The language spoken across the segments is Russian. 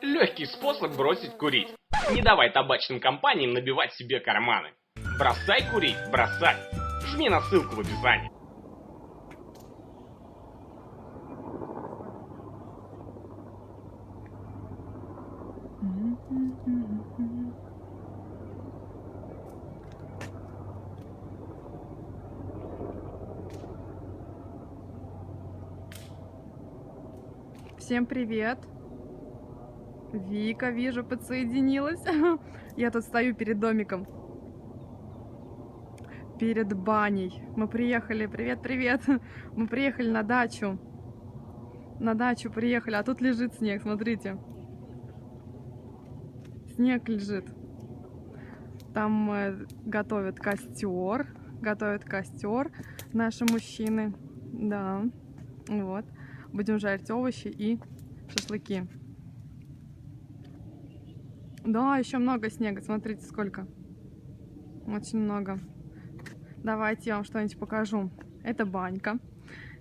Легкий способ бросить курить. Не давай табачным компаниям набивать себе карманы. Бросай курить, бросай. Жми на ссылку в описании. Всем привет! Вика, вижу, подсоединилась. Я тут стою перед домиком. Перед баней. Мы приехали. Привет! Мы приехали на дачу. На дачу приехали, а тут лежит снег, смотрите. Снег лежит. Там готовят костер. Готовят костер наши мужчины. Да. Вот. Будем жарить овощи и шашлыки. Да, еще много снега. Смотрите, сколько. Очень много. Давайте я вам что-нибудь покажу. Это банька.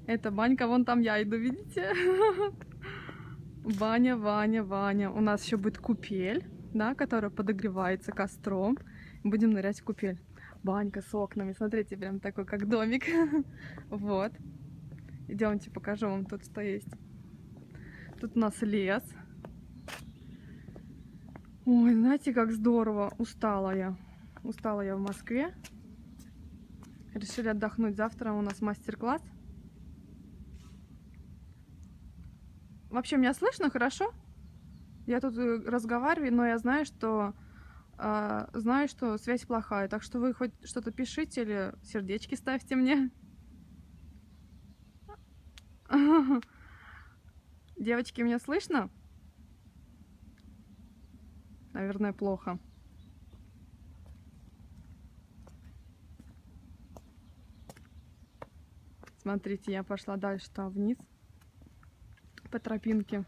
Это банька. Вон там я иду, видите? Баня, Ваня. У нас еще будет купель, да, которая подогревается костром. Будем нырять в купель. Банька с окнами. Смотрите, прям такой, как домик. Вот. Идемте, покажу вам тут, что есть. Тут у нас лес. Ой, знаете, как здорово. Устала я. Устала я в Москве. Решили отдохнуть. Завтра у нас мастер-класс. Вообще, меня слышно хорошо? Я тут разговариваю, но я знаю, что связь плохая. Так что вы хоть что-то пишите или сердечки ставьте мне. Девочки, меня слышно? Наверное, плохо. Смотрите, я пошла дальше там вниз по тропинке.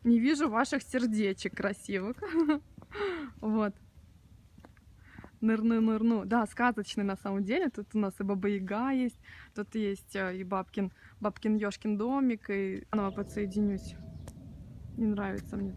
Не вижу ваших сердечек красивых. Вот. Нырну. Да, сказочный на самом деле. Тут у нас и Баба-Яга есть. Тут есть и бабкин ёшкин домик. И снова подсоединюсь. Не нравится мне.